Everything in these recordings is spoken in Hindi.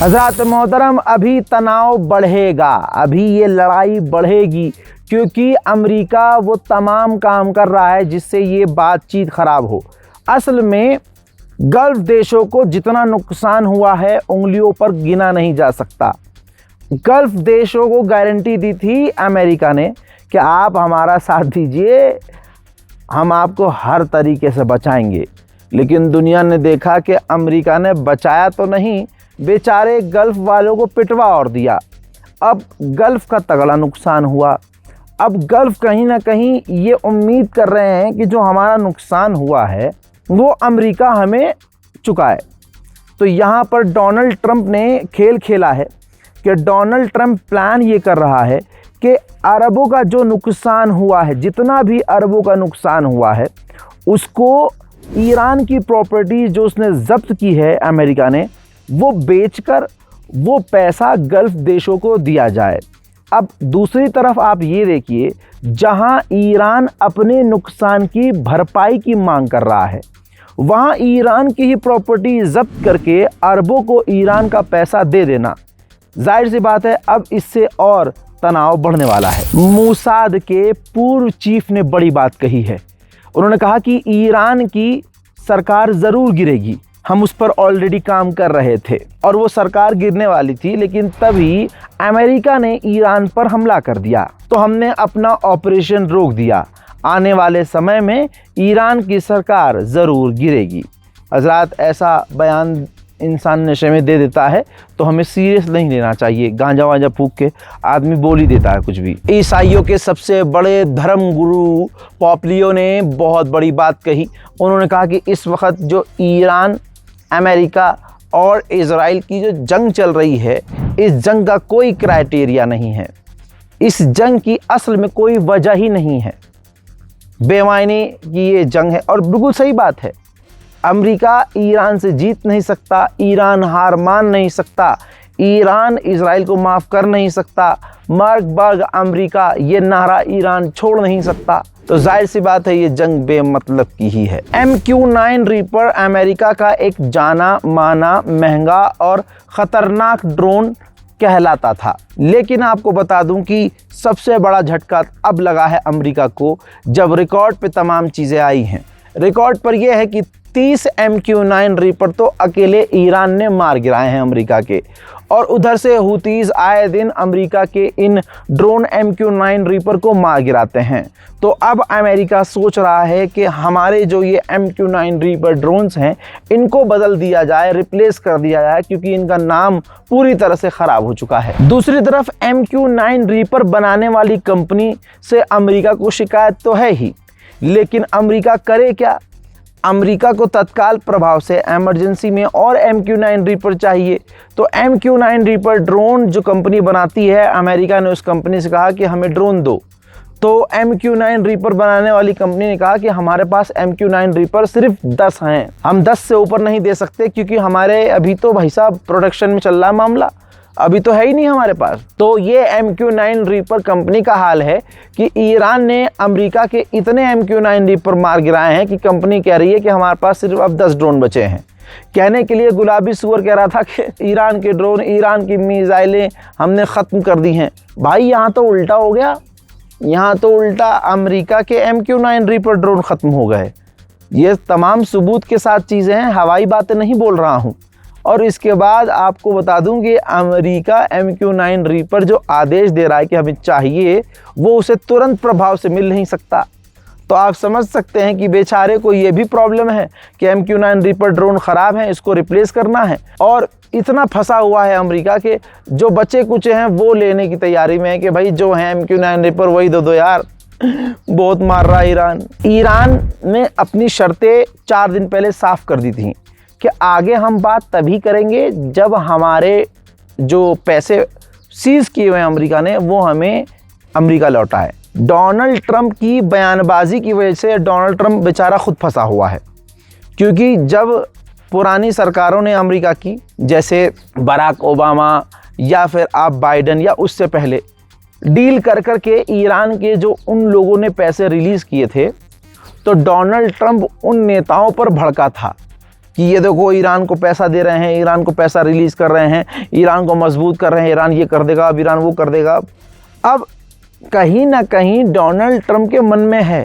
हज़रात मोहतरम, अभी तनाव बढ़ेगा, अभी ये लड़ाई बढ़ेगी, क्योंकि अमेरिका वो तमाम काम कर रहा है जिससे ये बातचीत ख़राब हो। असल में गल्फ़ देशों को जितना नुकसान हुआ है उंगलियों पर गिना नहीं जा सकता। गल्फ़ देशों को गारंटी दी थी अमेरिका ने कि आप हमारा साथ दीजिए, हम आपको हर तरीके से बचाएंगे। लेकिन दुनिया ने देखा कि अमेरिका ने बचाया तो नहीं, बेचारे गल्फ़ वालों को पिटवा और दिया। अब गल्फ़ का तगड़ा नुकसान हुआ। अब गल्फ़ कहीं ना कहीं ये उम्मीद कर रहे हैं कि जो हमारा नुकसान हुआ है वो अमेरिका हमें चुकाए। तो यहाँ पर डोनाल्ड ट्रंप ने खेल खेला है कि डोनाल्ड ट्रंप प्लान ये कर रहा है कि अरबों का जो नुकसान हुआ है, जितना भी अरबों का नुकसान हुआ है, उसको ईरान की प्रॉपर्टी जो उसने ज़ब्त की है अमेरिका ने, वो बेचकर वो पैसा गल्फ़ देशों को दिया जाए। अब दूसरी तरफ आप ये देखिए, जहां ईरान अपने नुकसान की भरपाई की मांग कर रहा है, वहां ईरान की ही प्रॉपर्टी ज़ब्त करके अरबों को ईरान का पैसा दे देना, जाहिर सी बात है अब इससे और तनाव बढ़ने वाला है। मोसाद के पूर्व चीफ ने बड़ी बात कही है। उन्होंने कहा कि ईरान की सरकार ज़रूर गिरेगी, हम उस पर ऑलरेडी काम कर रहे थे और वो सरकार गिरने वाली थी, लेकिन तभी अमेरिका ने ईरान पर हमला कर दिया तो हमने अपना ऑपरेशन रोक दिया। आने वाले समय में ईरान की सरकार ज़रूर गिरेगी। हज़रात, ऐसा बयान इंसान नशे में दे देता है तो हमें सीरियस नहीं लेना चाहिए। गांजा वांजा फूक के आदमी बोल ही देता है कुछ भी। ईसाइयों के सबसे बड़े धर्म गुरु पोप ने बहुत बड़ी बात कही। उन्होंने कहा कि इस वक्त जो ईरान, अमेरिका और इज़राइल की जो जंग चल रही है, इस जंग का कोई क्राइटेरिया नहीं है, इस जंग की असल में कोई वजह ही नहीं है, बेमायने की ये जंग है। और बिल्कुल सही बात है, अमेरिका ईरान से जीत नहीं सकता, ईरान हार मान नहीं सकता, ईरान इज़राइल को माफ़ कर नहीं सकता, मर्ग अमेरिका ये नारा ईरान छोड़ नहीं सकता। तो जाहिर सी बात है ये जंग बेमतलब की ही है। MQ-9 रीपर अमेरिका का एक जाना माना, महंगा और ख़तरनाक ड्रोन कहलाता था, लेकिन आपको बता दूं कि सबसे बड़ा झटका अब लगा है अमेरिका को, जब रिकॉर्ड पे तमाम चीज़ें आई हैं। रिकॉर्ड पर यह है कि 30 MQ-9 रीपर तो अकेले ईरान ने मार गिराए हैं अमेरिका के, और उधर से हुतीज़ आए दिन अमेरिका के इन ड्रोन MQ-9 रीपर को मार गिराते हैं। तो अब अमेरिका सोच रहा है कि हमारे जो ये MQ-9 रीपर ड्रोन्स हैं इनको बदल दिया जाए, रिप्लेस कर दिया जाए, क्योंकि इनका नाम पूरी तरह से ख़राब हो चुका है। दूसरी तरफ MQ-9 रीपर बनाने वाली कंपनी से अमेरिका को शिकायत तो है ही, लेकिन अमेरिका करे क्या? अमेरिका को तत्काल प्रभाव से इमरजेंसी में और MQ-9 रीपर चाहिए। तो MQ-9 रीपर ड्रोन जो कंपनी बनाती है, अमेरिका ने उस कंपनी से कहा कि हमें ड्रोन दो। तो MQ-9 रीपर बनाने वाली कंपनी ने कहा कि हमारे पास MQ-9 रीपर सिर्फ 10 हैं, हम 10 से ऊपर नहीं दे सकते, क्योंकि हमारे अभी तो भाई साहब प्रोडक्शन में चल रहा है मामला, अभी तो है ही नहीं हमारे पास। तो ये MQ-9 रीपर कंपनी का हाल है कि ईरान ने अमेरिका के इतने MQ-9 रीपर मार गिराए हैं कि कंपनी कह रही है कि हमारे पास सिर्फ अब 10 ड्रोन बचे हैं। कहने के लिए गुलाबी सुअर कह रहा था कि ईरान के ड्रोन, ईरान की मिसाइलें हमने ख़त्म कर दी हैं। भाई यहाँ तो उल्टा हो गया, यहाँ तो उल्टा अमेरिका के MQ-9 रीपर ड्रोन ख़त्म हो गए। ये तमाम सबूत के साथ चीज़ें हैं, हवाई बातें नहीं बोल रहा हूँ। और इसके बाद आपको बता दूं कि अमेरिका MQ-9 रीपर जो आदेश दे रहा है कि हमें चाहिए, वो उसे तुरंत प्रभाव से मिल नहीं सकता। तो आप समझ सकते हैं कि बेचारे को ये भी प्रॉब्लम है कि MQ-9 रीपर ड्रोन ख़राब है, इसको रिप्लेस करना है, और इतना फंसा हुआ है अमेरिका के जो बचे कुचे हैं वो लेने की तैयारी में है कि भाई जो है MQ-9 रीपर वही दो यार, बहुत मार रहा है ईरान। ईरान ने अपनी शर्तें 4 दिन पहले साफ़ कर दी थी कि आगे हम बात तभी करेंगे जब हमारे जो पैसे सीज़ किए हुए हैं अमेरिका ने वो हमें अमेरिका लौटाए। डोनाल्ड ट्रंप की बयानबाजी की वजह से डोनाल्ड ट्रंप बेचारा खुद फंसा हुआ है, क्योंकि जब पुरानी सरकारों ने अमेरिका की, जैसे बराक ओबामा या फिर आप बाइडन या उससे पहले, डील कर कर के ईरान के जो उन लोगों ने पैसे रिलीज़ किए थे, तो डोनाल्ड ट्रंप उन नेताओं पर भड़का था कि ये देखो ईरान को पैसा दे रहे हैं, ईरान को पैसा रिलीज़ कर रहे हैं, ईरान को मजबूत कर रहे हैं, ईरान ये कर देगा, अब ईरान वो कर देगा। अब कहीं ना कहीं डोनाल्ड ट्रंप के मन में है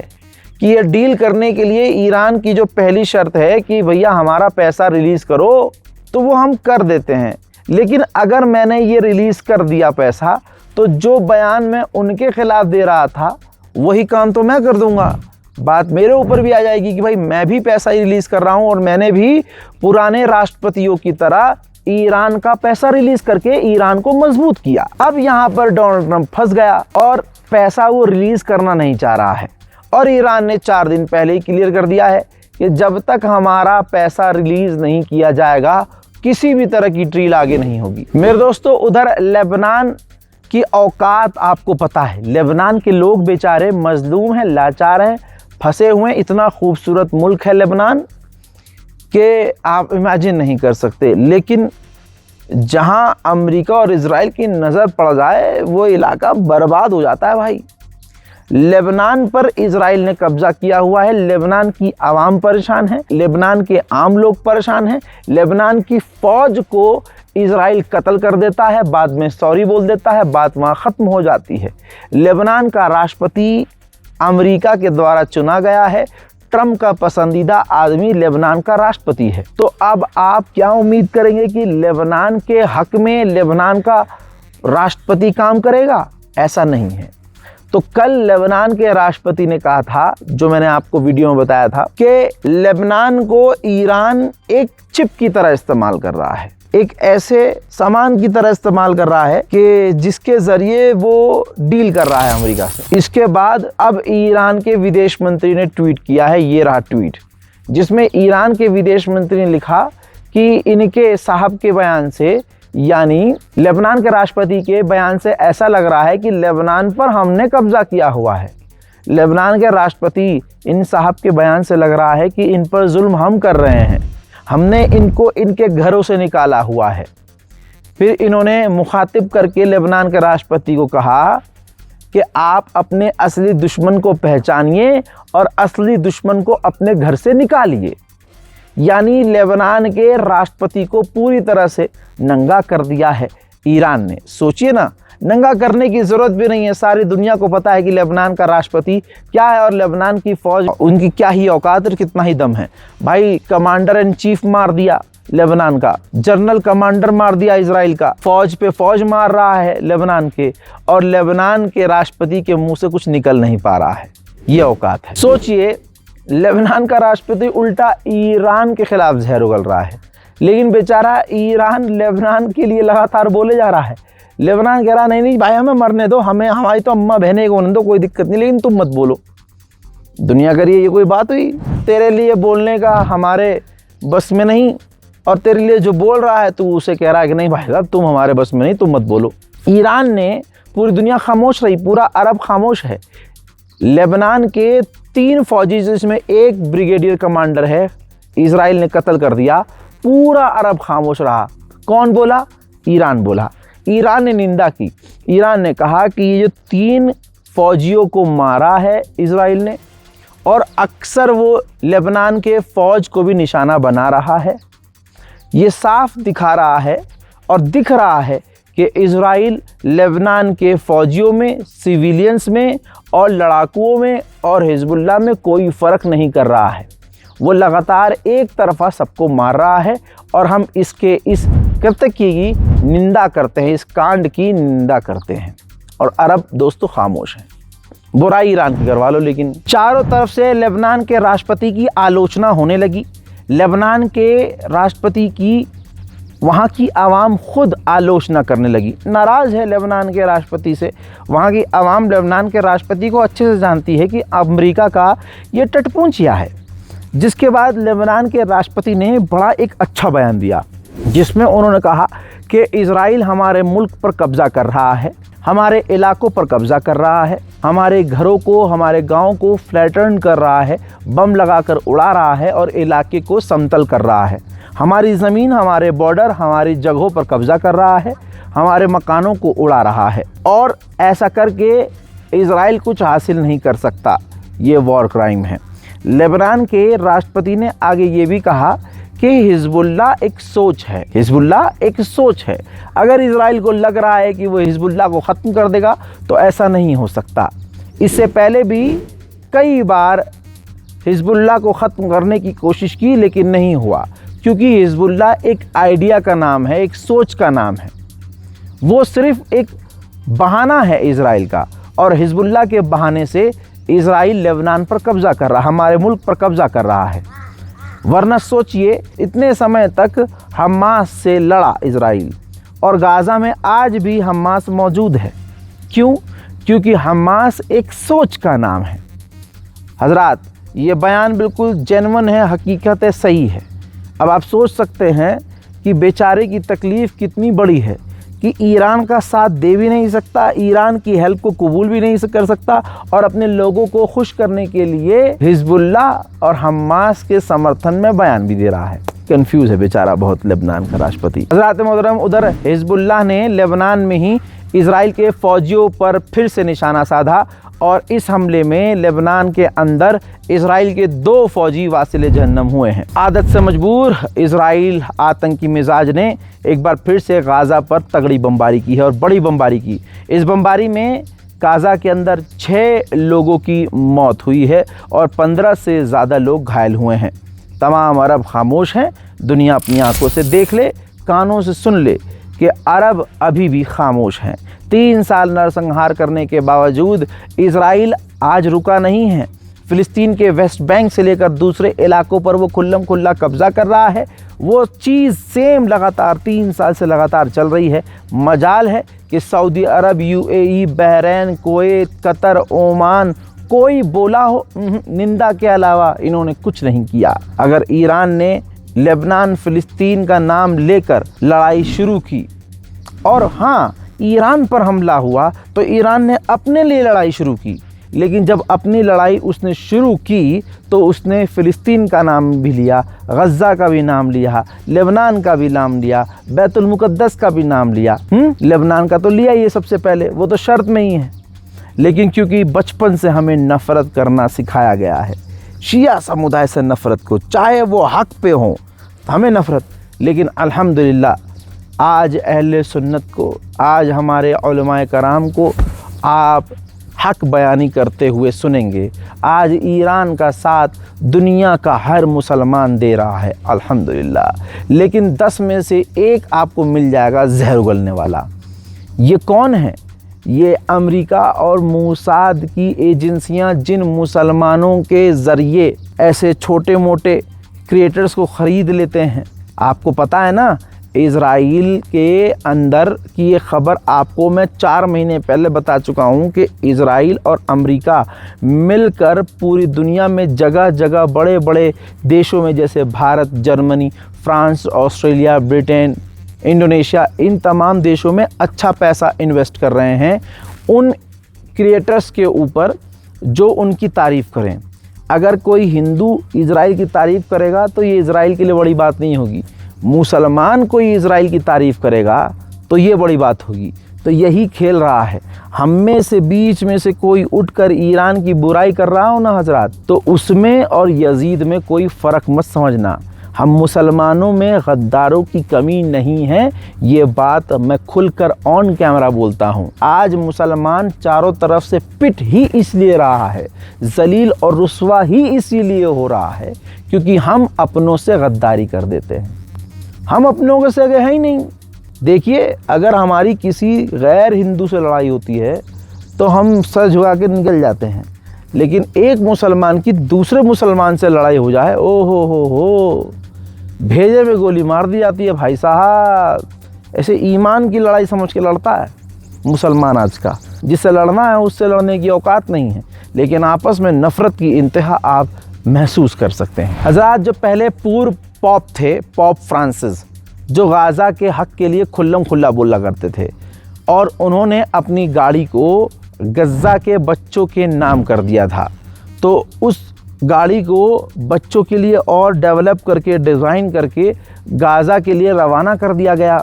कि ये डील करने के लिए ईरान की जो पहली शर्त है कि भैया हमारा पैसा रिलीज़ करो, तो वो हम कर देते हैं, लेकिन अगर मैंने ये रिलीज़ कर दिया पैसा तो जो बयान मैं उनके खिलाफ दे रहा था वही काम तो मैं कर दूंगा। बात मेरे ऊपर भी आ जाएगी कि भाई मैं भी पैसा ही रिलीज़ कर रहा हूं और मैंने भी पुराने राष्ट्रपतियों की तरह ईरान का पैसा रिलीज़ करके ईरान को मजबूत किया। अब यहाँ पर डोनाल्ड ट्रंप फंस गया और पैसा वो रिलीज़ करना नहीं चाह रहा है, और ईरान ने 4 दिन पहले ही क्लियर कर दिया है कि जब तक हमारा पैसा रिलीज़ नहीं किया जाएगा किसी भी तरह की ट्रील आगे नहीं होगी। मेरे दोस्तों, उधर लेबनान की औकात आपको पता है। लेबनान के लोग बेचारे मजलूम हैं, लाचार हैं, फंसे हुए हैं। इतना खूबसूरत मुल्क है लेबनान कि आप इमेजिन नहीं कर सकते, लेकिन जहां अमेरिका और इजराइल की नज़र पड़ जाए वो इलाका बर्बाद हो जाता है भाई। लेबनान पर इजराइल ने कब्जा किया हुआ है, लेबनान की आवाम परेशान है, लेबनान के आम लोग परेशान हैं, लेबनान की फ़ौज को इजराइल कत्ल कर देता है, बाद में सॉरी बोल देता है, बात वहाँ ख़त्म हो जाती है। लेबनान का राष्ट्रपति अमेरिका के द्वारा चुना गया है, ट्रंप का पसंदीदा आदमी लेबनान का राष्ट्रपति है। तो अब आप क्या उम्मीद करेंगे कि लेबनान के हक में लेबनान का राष्ट्रपति काम करेगा? ऐसा नहीं है। तो कल लेबनान के राष्ट्रपति ने कहा था, जो मैंने आपको वीडियो में बताया था, कि लेबनान को ईरान एक चिप की तरह इस्तेमाल कर रहा है, एक ऐसे सामान की तरह इस्तेमाल कर रहा है कि जिसके जरिए वो डील कर रहा है अमेरिका से। इसके बाद अब ईरान के विदेश मंत्री ने ट्वीट किया है, ये रहा ट्वीट, जिसमें ईरान के विदेश मंत्री ने लिखा कि इनके साहब के बयान से, यानी लेबनान के राष्ट्रपति के बयान से ऐसा लग रहा है कि लेबनान पर हमने कब्जा किया हुआ है। लेबनान के राष्ट्रपति इन साहब के बयान से लग रहा है कि इन पर जुल्म हम कर रहे हैं, हमने इनको इनके घरों से निकाला हुआ है। फिर इन्होंने मुखातिब करके लेबनान के राष्ट्रपति को कहा कि आप अपने असली दुश्मन को पहचानिए और असली दुश्मन को अपने घर से निकालिए। यानी लेबनान के राष्ट्रपति को पूरी तरह से नंगा कर दिया है ईरान ने। सोचिए ना, नंगा करने की ज़रूरत भी नहीं है, सारी दुनिया को पता है कि लेबनान का राष्ट्रपति क्या है और लेबनान की फ़ौज उनकी क्या ही औकात और कितना ही दम है। भाई कमांडर इन चीफ मार दिया लेबनान का, जनरल कमांडर मार दिया इजराइल का, फ़ौज पे फ़ौज मार रहा है लेबनान के, और लेबनान के राष्ट्रपति के मुंह से कुछ निकल नहीं पा रहा है। ये औकात है। सोचिए, लेबनान का राष्ट्रपति उल्टा ईरान के खिलाफ जहर उगल रहा है, लेकिन बेचारा ईरान लेबनान के लिए लगातार बोले जा रहा है। लेबनान कह रहा नहीं भाई हमें मरने दो, हमें हमारी तो अम्मा बहनें को होने दो, कोई दिक्कत नहीं, लेकिन तुम मत बोलो। दुनिया करिए, ये कोई बात हुई? तेरे लिए बोलने का हमारे बस में नहीं, और तेरे लिए जो बोल रहा है तू उसे कह रहा है कि नहीं भाई साहब तुम हमारे बस में नहीं, तुम मत बोलो। ईरान ने, पूरी दुनिया खामोश रही, पूरा अरब खामोश है। लेबनान के 3 फौजी जिसमें 1 ब्रिगेडियर कमांडर है, इजराइल ने कत्ल कर दिया, पूरा अरब खामोश रहा। कौन बोला? ईरान बोला। ईरान ने निंदा की। ईरान ने कहा कि ये जो 3 फौजियों को मारा है इजराइल ने, और अक्सर वो लेबनान के फ़ौज को भी निशाना बना रहा है, ये साफ दिखा रहा है और दिख रहा है कि इजराइल लेबनान के फ़ौजियों में, सिविलियंस में और लड़ाकुओं में और हिजबुल्लाह में कोई फ़र्क नहीं कर रहा है। वो लगातार एक तरफा सबको मार रहा है, और हम इसके इस कृत्य की निंदा करते हैं, इस कांड की निंदा करते हैं, और अरब दोस्तों खामोश हैं। बुराई ईरान की करवा लो, लेकिन चारों तरफ से लेबनान के राष्ट्रपति की आलोचना होने लगी। लेबनान के राष्ट्रपति की वहाँ की आवाम खुद आलोचना करने लगी, नाराज़ है लेबनान के राष्ट्रपति से। वहाँ की आवाम लेबनान के राष्ट्रपति को अच्छे से जानती है कि अमेरिका का ये टटपूंछिया है। जिसके बाद लेबनान के राष्ट्रपति ने बड़ा एक अच्छा बयान दिया, जिसमें उन्होंने कहा कि इजराइल हमारे मुल्क पर कब्ज़ा कर रहा है, हमारे इलाकों पर कब्ज़ा कर रहा है, हमारे घरों को, हमारे गाँव को फ्लैटन कर रहा है, बम लगाकर उड़ा रहा है और इलाके को समतल कर रहा है, हमारी ज़मीन, हमारे बॉर्डर, हमारी जगहों पर कब्ज़ा कर रहा है, हमारे मकानों को उड़ा रहा है, और ऐसा करके इजराइल कुछ हासिल नहीं कर सकता। ये वॉर क्राइम है। लेबनान के राष्ट्रपति ने आगे ये भी कहा कि हिजबुल्लाह एक सोच है, हिजबुल्लाह एक सोच है। अगर इजराइल को लग रहा है कि वो हिजबुल्लाह को ख़त्म कर देगा तो ऐसा नहीं हो सकता। इससे पहले भी कई बार हिजबुल्लाह को ख़त्म करने की कोशिश की लेकिन नहीं हुआ, क्योंकि हिजबुल्लाह एक आइडिया का नाम है, एक सोच का नाम है। वो सिर्फ एक बहाना है इजराइल का, और हिजबुल्लाह के बहाने से इजराइल लेबनान पर कब्ज़ा कर रहा, हमारे मुल्क पर कब्ज़ा कर रहा है। वरना सोचिए, इतने समय तक हमास से लड़ा इजराइल, और गाज़ा में आज भी हमास मौजूद है। क्यों? क्योंकि हमास एक सोच का नाम है। हजरात, ये बयान बिल्कुल जेन्युइन है, हकीकत है, सही है। अब आप सोच सकते हैं कि बेचारे की तकलीफ़ कितनी बड़ी है कि ईरान का साथ दे भी नहीं सकता, ईरान की हेल्प को कबूल भी नहीं कर सकता, और अपने लोगों को खुश करने के लिए हिजबुल्लाह और हमास के समर्थन में बयान भी दे रहा है। कंफ्यूज है बेचारा बहुत लेबनान का राष्ट्रपति। हज़रात मोहतरम, उधर हिजबुल्लाह ने लेबनान में ही इजराइल के फ़ौजियों पर फिर से निशाना साधा, और इस हमले में लेबनान के अंदर इजराइल के 2 फ़ौजी वासिले जहन्नम हुए हैं। आदत से मजबूर इजराइल आतंकी मिजाज ने एक बार फिर से गाज़ा पर तगड़ी बमबारी की है, और बड़ी बमबारी की। इस बमबारी में गाज़ा के अंदर 6 लोगों की मौत हुई है और 15 से ज़्यादा लोग घायल हुए हैं। तमाम अरब खामोश हैं। दुनिया अपनी आंखों से देख ले, कानों से सुन ले कि अरब अभी भी खामोश हैं। 3 साल नरसंहार करने के बावजूद इजराइल आज रुका नहीं है। फ़िलिस्तीन के वेस्ट बैंक से लेकर दूसरे इलाकों पर वो खुल्लम खुल्ला कब्ज़ा कर रहा है। वो चीज़ सेम लगातार 3 साल से लगातार चल रही है। मजाल है कि सऊदी अरब, UAE, Bahrain, Kuwait, Qatar, Oman कोई बोला हो, निंदा के अलावा इन्होंने कुछ नहीं किया। अगर ईरान ने लेबनान, फ़िलिस्तीन का नाम लेकर लड़ाई शुरू की, और हाँ, ईरान पर हमला हुआ तो ईरान ने अपने लिए लड़ाई शुरू की, लेकिन जब अपनी लड़ाई उसने शुरू की तो उसने फ़िलिस्तीन का नाम भी लिया, गज़ा का भी नाम लिया, लेबनान का भी नाम लिया, बैतुल मुक़द्दस का भी नाम लिया। लेबनान का तो लिया ये सबसे पहले, वो तो शर्त में ही है। लेकिन क्योंकि बचपन से हमें नफ़रत करना सिखाया गया है, शिया समुदाय से नफ़रत को, चाहे वो हक़ पे हो, हमें नफ़रत। लेकिन अल्हम्दुलिल्लाह आज अहले सुन्नत को, आज हमारे उलमाए कराम को आप हक़ बयानी करते हुए सुनेंगे। आज ईरान का साथ दुनिया का हर मुसलमान दे रहा है अल्हम्दुलिल्लाह। लेकिन 10 में से 1 आपको मिल जाएगा जहर उगलने वाला। ये कौन है? ये अमेरिका और मोसाद की एजेंसियां, जिन मुसलमानों के ज़रिए ऐसे छोटे मोटे क्रिएटर्स को ख़रीद लेते हैं। आपको पता है ना, इज़राइल के अंदर की ये ख़बर आपको मैं 4 महीने पहले बता चुका हूँ कि इज़राइल और अमेरिका मिलकर पूरी दुनिया में जगह जगह बड़े बड़े देशों में, जैसे Bharat, Germany, France, Australia, Britain, Indonesia, इन तमाम देशों में अच्छा पैसा इन्वेस्ट कर रहे हैं उन क्रिएटर्स के ऊपर जो उनकी तारीफ़ करें। अगर कोई हिंदू इज़राइल की तारीफ़ करेगा तो ये इज़राइल के लिए बड़ी बात नहीं होगी। मुसलमान कोई इज़राइल की तारीफ़ करेगा तो ये बड़ी बात होगी। तो यही खेल रहा है। हम में से बीच में से कोई उठकर ईरान की बुराई कर रहा हो ना हजरात, तो उसमें और यजीद में कोई फ़र्क मत समझना। हम मुसलमानों में गद्दारों की कमी नहीं है, ये बात मैं खुलकर ऑन कैमरा बोलता हूँ। आज मुसलमान चारों तरफ से पिट ही इसलिए रहा है, जलील और रुस्वा ही इसीलिए हो रहा है क्योंकि हम अपनों से गद्दारी कर देते हैं। हम अपनों के सगे हैं ही नहीं। देखिए, अगर हमारी किसी गैर हिंदू से लड़ाई होती है तो हम सर झुका के निकल जाते हैं, लेकिन एक मुसलमान की दूसरे मुसलमान से लड़ाई हो जाए, ओ हो, भेजे में गोली मार दी जाती है भाई साहब। ऐसे ईमान की लड़ाई समझ के लड़ता है मुसलमान आज का। जिससे लड़ना है उससे लड़ने की औकात नहीं है, लेकिन आपस में नफ़रत की इंतहा आप महसूस कर सकते हैं। हज़रात, जो पहले पूर्व पॉप थे, पॉप फ्रांसिस, जो गाज़ा के हक़ के लिए खुल्लम खुल्ला बोला करते थे, और उन्होंने अपनी गाड़ी को गज़ा के बच्चों के नाम कर दिया था। तो उस गाड़ी को बच्चों के लिए और डेवलप करके, डिज़ाइन करके गाज़ा के लिए रवाना कर दिया गया।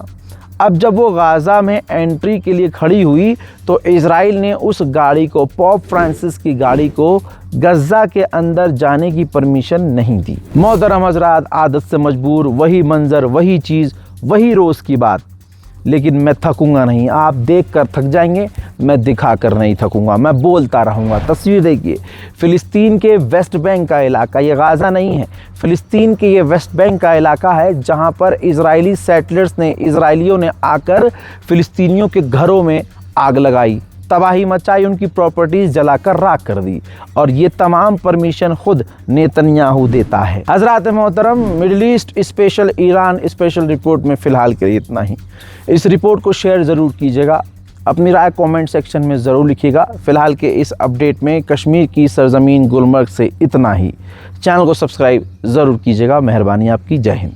अब जब वो गाज़ा में एंट्री के लिए खड़ी हुई तो इजराइल ने उस गाड़ी को, पोप फ्रांसिस की गाड़ी को, गज़ा के अंदर जाने की परमिशन नहीं दी। मोहतरम हज़रात, आदत से मजबूर, वही मंज़र, वही चीज़, वही रोज़ की बात। लेकिन मैं थकूंगा नहीं। आप देखकर थक जाएंगे, मैं दिखाकर नहीं थकूंगा, मैं बोलता रहूंगा। तस्वीर देखिए, फ़िलिस्तीन के वेस्ट बैंक का इलाका, ये गाज़ा नहीं है, फ़िलिस्तीन के ये वेस्ट बैंक का इलाका है जहां पर इजरायली सेटलर्स ने, इजरायलियों ने आकर फ़िलिस्तीनियों के घरों में आग लगाई, तबाही मचाई, उनकी प्रॉपर्टीज़ जलाकर राख कर दी। और ये तमाम परमिशन खुद नेतन्याहू देता है। हज़रात मोहतरम, middle east special, Iran special report में फ़िलहाल के लिए इतना ही। इस रिपोर्ट को शेयर ज़रूर कीजिएगा, अपनी राय कमेंट सेक्शन में ज़रूर लिखिएगा। फ़िलहाल के इस अपडेट में कश्मीर की सरज़मीन गुलमर्ग से इतना ही। चैनल को सब्सक्राइब ज़रूर कीजिएगा। मेहरबानी आपकी। जय हिंद।